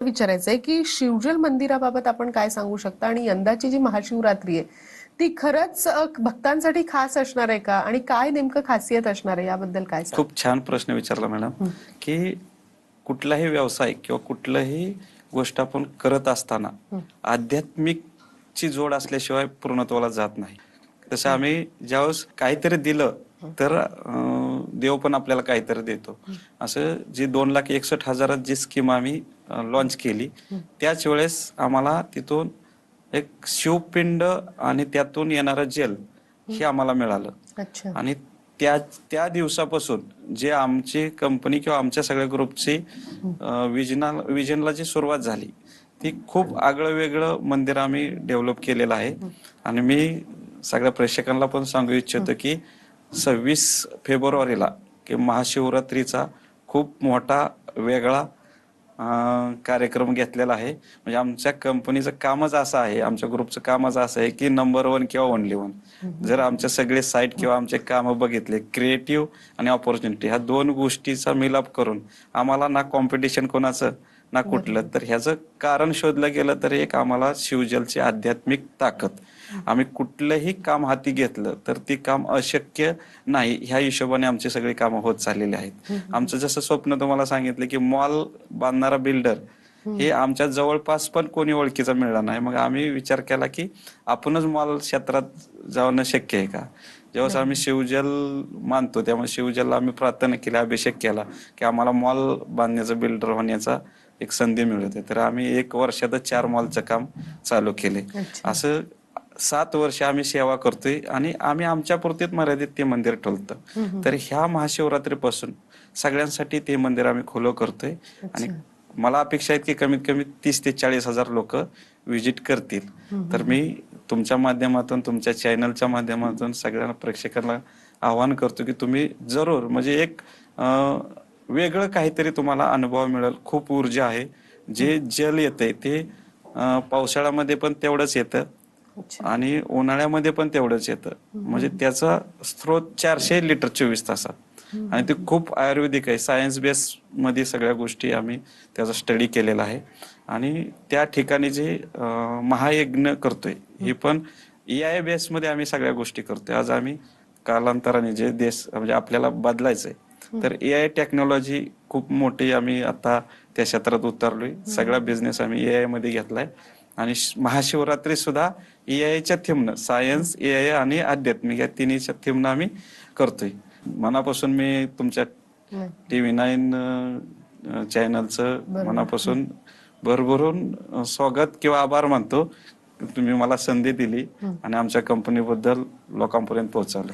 विचारायचंय की शिवजल मंदिराबाबत आपण काय सांगू शकता आणि यंदाची जी महाशिवरात्री आहे ती खरंच भक्तांसाठी खास असणार आहे का आणि काय नेमकं खासियत असणार आहे याबद्दल काय सांग. खूप छान प्रश्न विचारला मॅडम. की कुठलाही व्यवसाय किंवा कुठलाही गोष्ट आपण करत असताना आध्यात्मिकची जोड असल्याशिवाय पूर्णत्वाला जात नाही. तसं आम्ही ज्यावेळेस काहीतरी दिलं तर देव पण आपल्याला काहीतरी देतो. असं जी 2,61,000 जी स्कीम आम्ही लॉन्च केली त्याच वेळेस आम्हाला तिथून एक शिवपिंड आणि त्यातून येणारं जेल हे आम्हाला मिळालं. अच्छा. आणि त्या दिवसापासून जे आमची कंपनी किंवा आमच्या सगळ्या ग्रुपची विजनला जी सुरुवात झाली ती खूप आगळं वेगळं मंदिर आम्ही डेव्हलप केलेलं आहे. आणि मी सगळ्या प्रेक्षकांना पण सांगू इच्छितो की 26 फेब्रुवारीला की महाशिवरात्रीचा खूप मोठा वेगळा कार्यक्रम घेतलेला आहे. म्हणजे आमच्या कंपनीचं कामच असं आहे, आमच्या ग्रुपचं कामच असं आहे की नंबर 1 किंवा ओनली 1. जर आमच्या सगळे साईट किंवा आमचे काम बघितले, क्रिएटिव्ह आणि ऑपॉर्च्युनिटी ह्या दोन गोष्टीचा मिलाप करून आम्हाला ना कॉम्पिटिशन कोणाचं ना कुठलं, तर ह्याचं कारण शोधलं गेलं तर एक आम्हाला शिवजलची आध्यात्मिक ताकद. आम्ही कुठलंही काम हाती घेतलं तर ती काम अशक्य नाही ह्या हिशोबाने आमची सगळी कामं होत चाललेली आहेत. आमचं जसं स्वप्न तुम्हाला सांगितलं की मॉल बांधणारा बिल्डर हे आमच्या जवळपास पण कोणी ओळखीचा मिळाला नाही. मग आम्ही विचार केला की आपणच मॉल क्षेत्रात जाणं शक्य आहे का. जेव्हा आम्ही शिवजल मानतो त्यामुळे शिवजलला आम्ही प्रार्थना केली, अभिषेक केला की आम्हाला मॉल बांधण्याचा बिल्डर होण्याचा एक संधी मिळते. तर आम्ही 1 वर्षात 4 मॉलचं काम चालू केले. असं 7 वर्ष आम्ही सेवा करतोय आणि आम्ही आमच्या पुरतीच मर्यादित ते मंदिर ठेवतं. तर ह्या महाशिवरात्रीपासून सगळ्यांसाठी ते मंदिर आम्ही खुलं करतोय. आणि मला अपेक्षा आहे की कमीत कमी 30 ते 40 हजार लोक व्हिजिट करतील. तर मी तुमच्या माध्यमातून, तुमच्या चॅनलच्या माध्यमातून सगळ्यांना प्रेक्षकांना आवाहन करतो की तुम्ही जरूर म्हणजे एक वेगळं काहीतरी तुम्हाला अनुभव मिळेल. खूप ऊर्जा आहे. जे जल येतंय ते पावसाळ्यामध्ये पण तेवढंच येतं आणि उन्हाळ्यामध्ये पण तेवढंच येतं. म्हणजे त्याचा स्रोत 400 लिटर 24 तासात आणि ते खूप आयुर्वेदिक आहे. सायन्स बेस मध्ये सगळ्या गोष्टी आम्ही त्याचा स्टडी केलेला आहे. आणि त्या ठिकाणी जे महायज्ञ करतोय हे पण AI बेस मध्ये आम्ही सगळ्या गोष्टी करतोय. आज आम्ही कालांतराने जे देश म्हणजे आपल्याला बदलायचंय तर AI टेक्नॉलॉजी खूप मोठी आम्ही आता त्या क्षेत्रात उतरलोय. सगळा बिझनेस आम्ही AI मध्ये घेतलाय आणि महाशिवरात्री सुद्धा AI थीमनं, सायन्स, AI आणि आध्यात्मिक या तिन्हीच्या थीमनं आम्ही करतोय. मनापासून मी तुमच्या TV9 चॅनलचं मनापासून भरभरून स्वागत किंवा आभार मानतो. तुम्ही मला संधी दिली आणि आमच्या कंपनीबद्दल लोकांपर्यंत पोहोचवलं.